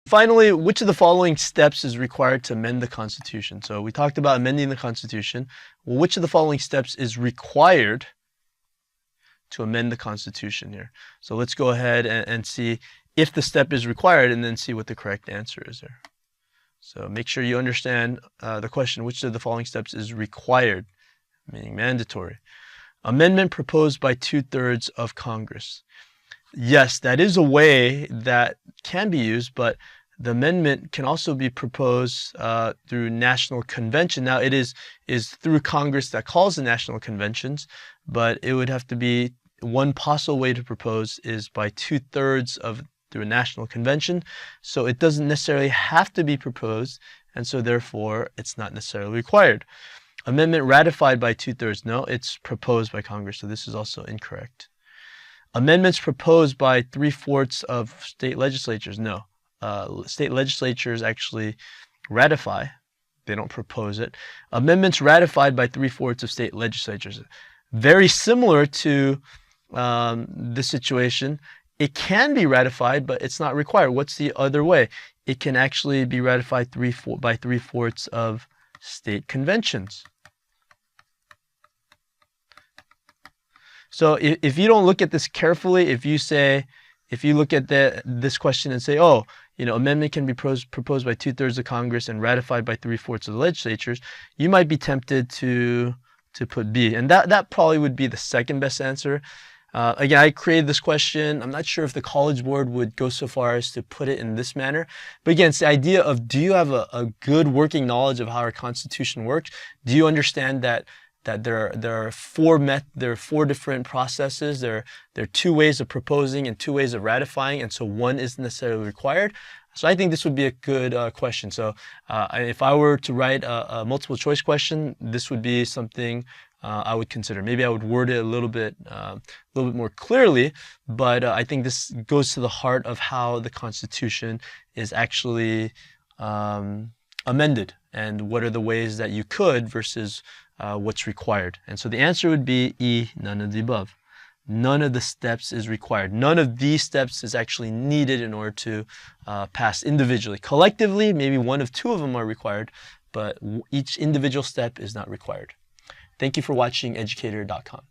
Finally, which of the following steps is required to amend the Constitution? So we talked about amending the Constitution. Well, which of the following steps is required to amend the Constitution here? So let's go ahead and see if the step is required and then see what the correct answer is there. So make sure you understand the question, which of the following steps is required, meaning mandatory? Amendment proposed by 2/3 of Congress. Yes, that is a way that can be used, but the amendment can also be proposed through national convention. Now, it is through Congress that calls the national conventions, but it would have to be one possible way to propose is by 2/3 through a national convention. So it doesn't necessarily have to be proposed, and so therefore it's not necessarily required. Amendment ratified by 2/3. No, it's proposed by Congress, so this is also incorrect. Amendments proposed by 3/4 of state legislatures. No. State legislatures actually ratify. They don't propose it. Amendments ratified by 3/4 of state legislatures. Very similar to this situation. It can be ratified, but it's not required. What's the other way? It can actually be ratified by 3/4 of state conventions. So if you don't look at this carefully, if you look at this question and say, oh, amendment can be proposed by 2/3 of Congress and ratified by 3/4 of the legislatures, you might be tempted to put B. And that probably would be the second best answer. Again, I created this question. I'm not sure if the College Board would go so far as to put it in this manner. But again, it's the idea of, do you have a good working knowledge of how our Constitution works? Do you understand that there are four different processes. There are 2 ways of proposing and 2 ways of ratifying, and so one isn't necessarily required. So I think this would be a good question. So if I were to write a multiple choice question, this would be something I would consider. Maybe I would word it a little bit more clearly, but I think this goes to the heart of how the Constitution is actually amended, and what are the ways that you could versus what's required. And so the answer would be E, none of the above. None of the steps is required. None of these steps is actually needed in order to pass individually. Collectively, maybe 1 of 2 of them are required, but each individual step is not required. Thank you for watching Educator.com.